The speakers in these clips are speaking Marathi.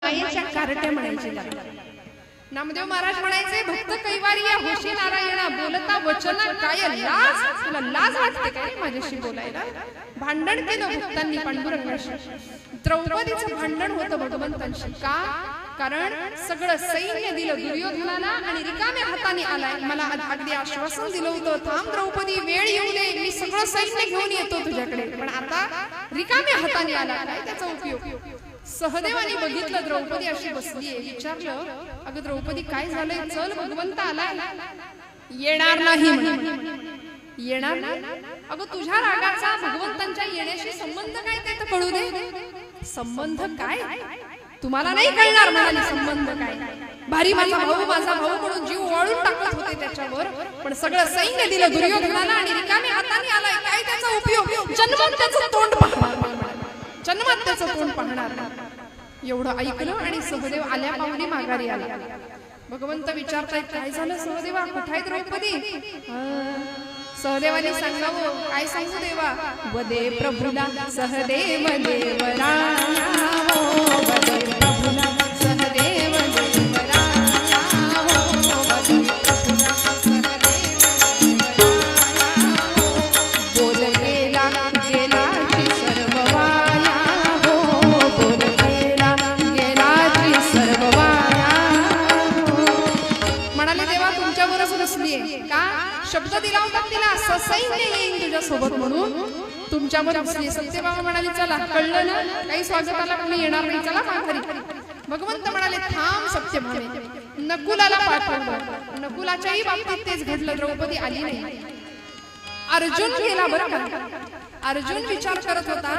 मायेच्या कारट्या म्हणायची. नामदेव महाराज म्हणायचे, भक्त कैवारिया होशी नारायणा, बोलता वचन काय लाज, तुला लाज वाटते काय माझ्याशी बोलायला? भांडण केलं भक्तांनी पांडुरंगाशी. द्रौपदीचं भांडण होतं भगवंतांशी. का? कारण सगळं सैन्य दिलं दुर्योधनाला आणि रिकाम्या हाताने आलाय. मला अगदी आश्वासन दिलं होतं, थांब द्रौपदी, वेळ येऊ दे, मी सगळं सैन्य घेऊन येतो तुझ्याकडे. पण आता रिकाम्या हाताने आला, काय त्याचा उपयोग? सहदेवाने बघितलं द्रौपदी अशी बसलीये. विचारलं, अगं द्रौपदी काय झालंय? चल, भगवंत आलाय. येणार नाही म्हणे. येणार नाही? अगं तुझ्या रागाचा भगवंतांच्या येण्याशी संबंध काय ते तर कळू दे. संबंध काय? तुम्हाला नाही कळणार म्हणाली संबंध काय. भारी माझा भाऊ म्हणून जीव ओवाळून टाकत होते त्याच्यावर, पण सगळं सैन्य दिलं दुर्योधनाला आणि रिकाम्या हाताने आलाय, काय त्याचा उपयोग? जन्मात त्याचं तोंड पाहणार, जन्मात त्याचं तोंड पाहणार. एवढं ऐकलं आणि सहदेव आल्या पावली माघारी आला. भगवंत विचारतायत, काय झालं सहदेवा, कुठे आहे द्रौपदी? सहदेवाने सांगावं, काय सांगू देवा? वदे प्रभुला सहदेव देवरा, वदे प्रभुला सहदेव देवरा, बोल गेला गेलाची सर्व वाया, बोल गेला गेलाची सर्व वाया. म्हणाले, देवा तुमच्यावरच बसलीये. का? शब्द दिला होता तिला, ससैन्य येईन तुझ्या सोबत म्हणून, तुमच्यावर बसली. सत्यभामा म्हणाली, चला, कळलं ना, काही स्वागताला कोणी येणार नाही, चला माघारी. भगवंत म्हणाले, थांब सत्यभामे, नकुलाला पाठवलं. नकुलाच्याही बाबतीत तेच घडलं, द्रौपदी आली नाही. अर्जुन गेला बरं का. अर्जुन विचार करत होता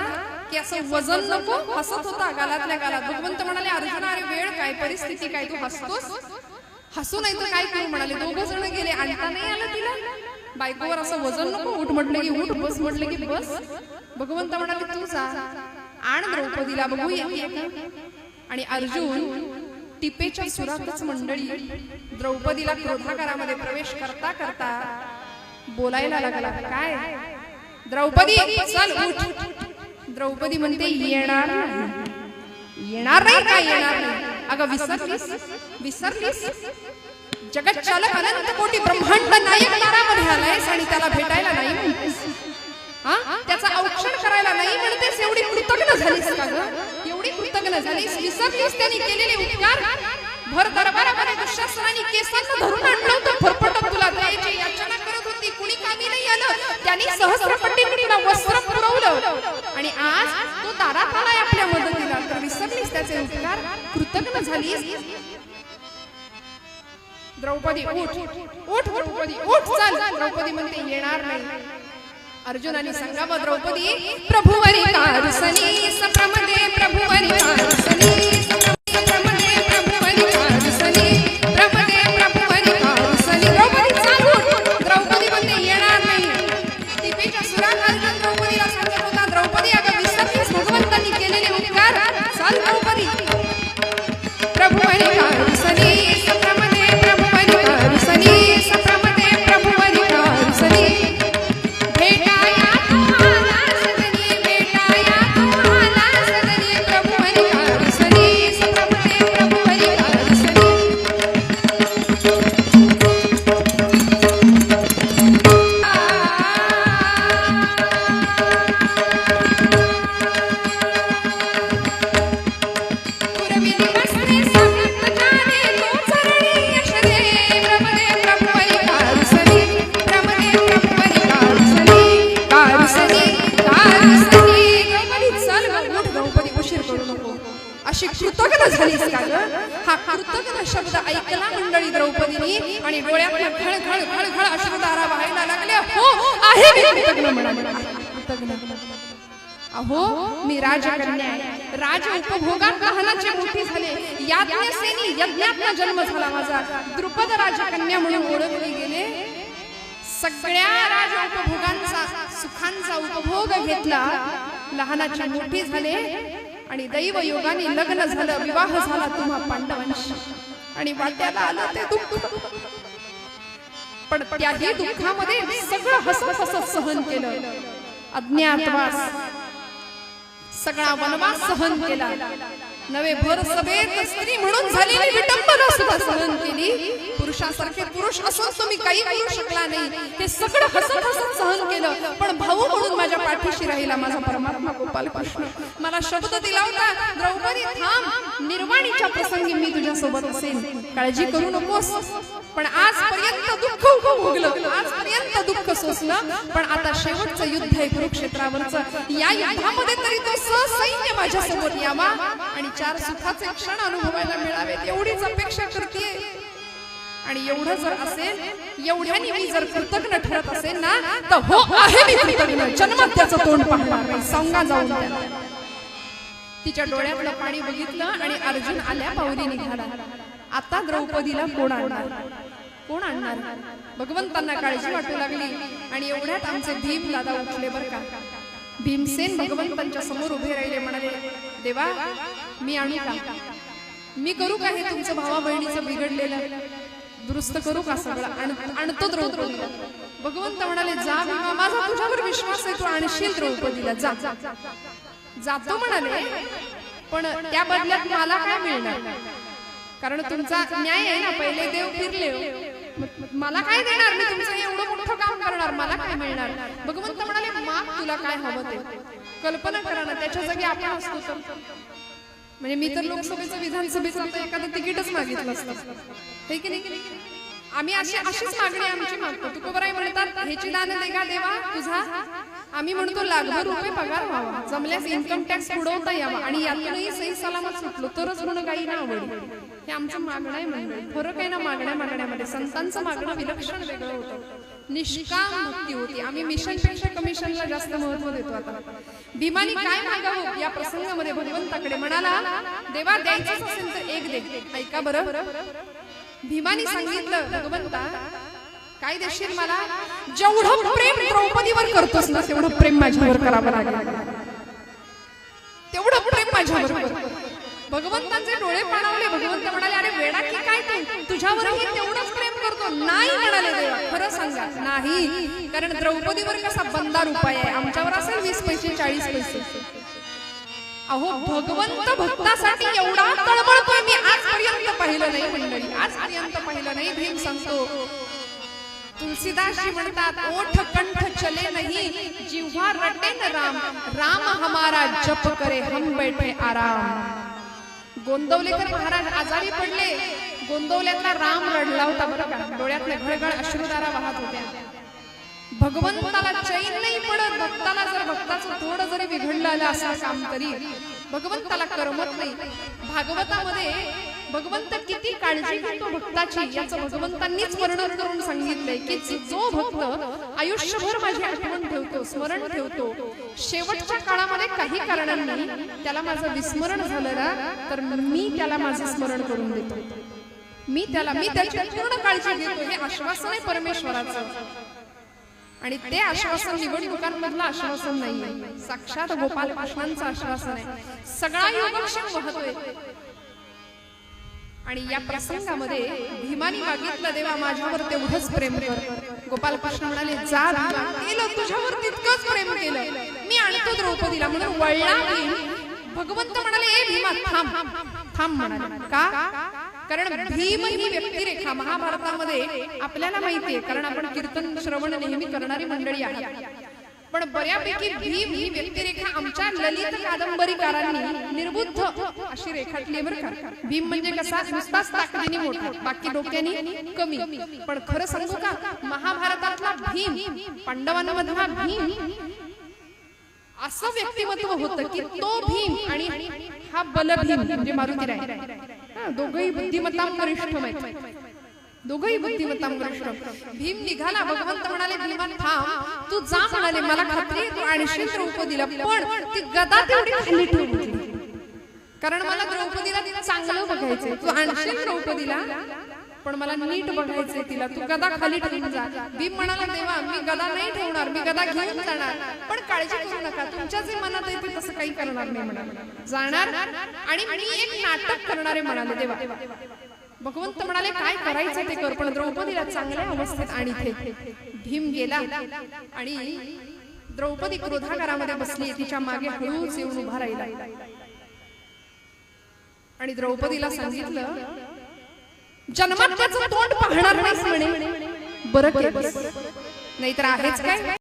की असं वजन नको, हसत होता गालातल्या गालात. भगवंत म्हणाले, अर्जुन अरे वेळ काय, परिस्थिती काय, तू हसतोस? हसू नाही तर काय करू म्हणाले. दोघं जण गेले, आणता नाही आलं तिला. बायकोवर असं वजन नको, उठ म्हटलं की उठ, बस म्हटलं की बस. भगवंत म्हणाले, तू जा, आण द्रौपदीला, बघू येते का. आणि अर्जुन टिपेच्या सुरातच मंडळी द्रौपदीला क्रोधागारामध्ये प्रवेश करता करता बोलायला लागला. काय? द्रौपदी चल उठ. द्रौपदी म्हणते, येणार नाही. येणार नाही काय? येणार नाही. अगं विसरलीस जगत चालक अनंत कोटी ब्रह्मांड नायक दारामध्ये आलायस आणि त्याला भेटायला नाही म्हणतेस, त्याचा औक्षण करायला नाही म्हणतेस. एवढी कृतज्ञ झालीस का ग? एवढी कृतज्ञ झालीस? विसरलीस त्यांनी केलेले उपकार? भर दरबारामध्ये दुःशासनाने केसांना धरून आणलं होतं, फरफटत तुला द्यायची याचना करत होती, कुणी कामी नाही आलं. त्यांनी सहस्रपटीने तुला वस्त्र पुरवलं आणि आज तो दारात आलाय आपल्या मदतीला. तर विसरलीस त्याचे उपकार? कृतज्ञ झालीस? द्रौपदी उठ उठ, द्रौपदी उठ, चल. द्रौपदी म्हणते, येणार नाही. अर्जुनाने सांगावं, द्रौपदी प्रभुवरी कारसनी सप्रमदे, प्रभुवरी कारसनी सप्रमदे, प्रभुवरी कारसनी प्रमदे, प्रभुवरी कारसनी. द्रौपदी चल उठ. द्रौपदी म्हणते, येणार नाही. टिपेच्या सुरात अर्जुन द्रौपदीला सांगत होता, द्रौपदी अगं विसरलीस भगवंतांनी केलेले उपकार? चल द्रौपदी. प्रभुवरी कारसनी सप्रमदे, प्रभुवरी कारसनी सप्रमदे, प्रभुवरी कारसनी. भेटाया तुम्हाला सदनी, भेटाया तुम्हाला सदनी, प्रभुवरी कारसनी सप्रमदे, प्रभुवरी कारसनी. अशी कृतज्ञ झालीस का ग? हा कृतज्ञ शब्द ऐकला मंडळी द्रौपदीने आणि डोळ्यातून खळ खळ खळ खळ अश्रुधारा वाहायला लागल्या. हो आहे मी कृतज्ञ म्हणाली. अहो मी राजकन्या आहे, राज उपभोगात लहानाची मोठी झाले, याज्ञसेनी यज्ञातला जन्म झाला माझा, द्रुपद राजकन्या म्हणून ओळखले गेले. सगळ्या राज उपभोगांचा सुखांचा उपभोग घेतला, लहानाची मोठी झाले आणि दैव योगाने लग्न झालं, विवाह झाला तुम्हा पांडवांशी आणि वाट्याला आलं ते दुःख. पण त्याही दुःखामध्ये सगळं हसत हसत सहन केलं. अज्ञातवास, सगळा वनवास सहन केला. नवे भर सभेत स्त्री म्हणून झालेली विटंबना सुद्धा सहन केली. पुरुषासारखे पुरुष असून तुम्ही काही करू शकला नाही, हे सगळं हसत हसत सहन केलं. पण भाऊ म्हणून माझ्या पाठीशी राहिला माझा परमात्मा गोपाल कृष्ण. मला शब्द दिला होता, द्रौपदी थांब, निर्वाणीच्या प्रसंगी मी तुझ्या सोबत असेन, काळजी करू नकोस. पण आजपर्यंत दुःख भोगलं, आजपर्यंत दुःख सोसलं, पण आता शेवटचं युद्ध आहे कुरुक्षेत्रावरचं. या युद्धामध्ये तरी तो ससैन्य माझ्या सोबत यावा आणि 4 सुखाचे क्षण अनुभवायला मिळावेत एवढीच अपेक्षा करते. आणि एवढं जर असेल, एवढ्याने मी जर कृतज्ञ ठरत असेल ना, तर हो आहे मी कृतज्ञ. जन्मात त्याचं तोंड पाहणार नाही, सांगा जाऊन त्याला. तिच्या डोळ्यातलं पाणी बघितलं आणि अर्जुन आल्या पावली निघाला. आता द्रौपदीला कोण आणणार, कोण आणणार? भगवंतांना काळजी वाटू लागली. आणि एवढ्यात आमचे भीम दादा उठले बर का. भीमसेन भगवंतांच्या समोर उभे राहिले, म्हणाले देवा मी आणू का, मी करू का हे तुमचं भावा बहिणीचं बिघडलेलं दुरुस्त करू का सगळं? आणतो द्रौपदीला. भगवंत म्हणाले जा भीमा, माझा तुझ्यावर विश्वास आहे, तू आणशील द्रौपदीला, जा. जातो म्हणाले, पण त्या बदल्यात मला काय मिळणार? कारण तुमचा न्याय आहे ना, पहिले देव फिरले, मला काय देणार? मी तुमचं एवढं मोठं काम करणार, मला काय मिळणार? भगवंत म्हणाले माग तुला काय हवं ते. कल्पना करा ना, त्याच्या जागी आपण असतो तर, म्हणजे मी तर लोकसभेचं विधानसभेचं एखादं तिकीटच मागितलं असतं, हे की नाही? आम्ही अशीच मागणी आमची मागतो. तुकोबराय म्हणतात ह्याची दान देगा देवा तुझा, आम्ही म्हणतो लाखभर रुपये पगार व्हावा, जमल्यास इन्कम टॅक्स बुडवता यावा आणि यातूनही सही सलामत सुटलो तरच ऋण काही ना आवडली. हे आमचं मागणं आहे. म्हणजे फरक आहे ना मागण्यामध्ये. संतांचं मागणं विलक्षण वेगळं होतं, निष्काम मुक्ती होती. आम्ही मिशनपेक्षा कमिशनला जास्त महत्व देतो. आता भीमानी काय मागावं या प्रसंगामध्ये भगवंताकडे म्हणाला, देवा द्यायचंच असेल तर एक दे. ऐका बरं, भीमानी सांगितलं भगवंता काय देशील मला? जेवढं प्रेम द्रौपदीवर करतोस ना तेवढं प्रेम माझ्यावर करावं लागेल, तेवढं प्रेम माझ्यावर कर. भगवंतांचे डोळे पाणावले. भगवंत म्हणाले अरे वेडा की काय तू, तुझ्यावरही तेवढंच प्रेम करतो? नाही म्हणाले देवा, खरं सांगा. नाही, कारण द्रौपदीवर कसा बंदार उपाय आहे, आमच्यावर असेल 20 पैसे 40 पैसे. अहो भगवंत भक्तासाठी एवढा तळमळतोय मी आजपर्यंत पाहिलं नाही मंडळी, आजपर्यंत पाहिलं नाही. भीम सांगतो, तुलसीदासजी म्हणतात ओठ कंठ चले नहीं, जिव्हा रटे न राम, राम हमारा जप करे हम बैठे आराम. गोंदवलेकर महाराज आजारी पडले, गोंदवल्यातला राम रडला होता बरं का, डोळ्यातले घळघळ अश्रुधारा वाहत होत्या. भगवंताला चैन नाही पडत. भक्ताला जर भक्ताचं थोडं जरी बिघडलं आलं असं काम तरी भगवंताला करमत नाही. भागवतामध्ये भगवंत किती काळजी घेतो भक्ताची याचं भगवंतांनीच वर्णन करून सांगितलंय की जो भक्त आयुष्यभर माझी आठवण ठेवतो, स्मरण ठेवतो, शेवटच्या काळामध्ये काही कारणांनी त्याला माझं विस्मरण झालं ना तर मी त्याला माझं स्मरण करून देतो, मी त्याची पूर्ण काळजी घेतो. हे आश्वासन आहे परमेश्वराचं. आणि ते आश्वासन निवडणुकांमधलं आश्वासन नाहीये, साक्षात गोपाल कृष्णांचं आश्वासन आहे. सगळा योगक्षेम वाहतोय. आणि या प्रसंगामध्ये भीमानी मागितलं देवा माझ्यावर तेवढंच प्रेम कर. गोपाल कृष्ण म्हणाले जा भीमा, केलं तुझ्यावर तितकंच प्रेम केलं, मी आणतो द्रौपदीला. म्हणून वळला भीम. भगवंत म्हणाले ए भीमा थांब थांब म्हणाले. का? कारण भीम ही व्यक्तिरेखा महाभारतामध्ये आपल्याला माहितीये, कारण आपण कीर्तन श्रवण नेहमी करणारी मंडळी आहे. पण बऱ्यापैकी भीम ही व्यक्तिरेखा आमच्या ललित कादंबरीकारांनी निर्बुद्ध अशी रेखाटली बरं का. भीम म्हणजे कसा नुसताच ताकदीने मोठा, बाकी डोक्याने कमी. पण खरं सांगू का, महाभारतातला भीम, पांडवांमधला भीम असं व्यक्तिमत्व होतं की तो भीम आणि हा बलभीम म्हणजे मारुतीराय, दोघही बुद्धिमत्तां वरिष्ठम आहेत, दोघही बुद्धिमत्तां वरिष्ठम. भीम निघाला. भगवंत म्हणाले भीमा थांब, तू जा म्हणाले, मला खात्री आहे तू आणशील द्रौपदीला, पण ती गदा तेवढी खाली ठेवली, कारण मला द्रौपदीला तिला चांगलं बघायचंय. तू आणशील द्रौपदीला पण मला नीट बघायचंय तिला, तू गदा खाली ठेवून जा. भीम म्हणाला देवा मी गदा नाही ठेवणार, मी गदा घेऊन जाणार, पण काळजी करू नका, तुमच्या जे मनात येते तसं काही करणार नाही म्हणाले. जाणार आणि मी एक नाटक करणारे म्हणाले देवा. भगवंत म्हणाले काय करायचं ते कर, पण द्रौपदीला चांगल्या अवस्थेत आणि थे. भीम गेला आणि द्रौपदी क्रोधागारामध्ये बसली. तिच्या मागे हळूच येऊन उभा राहिला. आणि द्रौपदीला सांगितलं जन्मात त्याचं तोंड पाहणार नाहीस म्हणे. बरं केलं, नाहीतर आहेच काय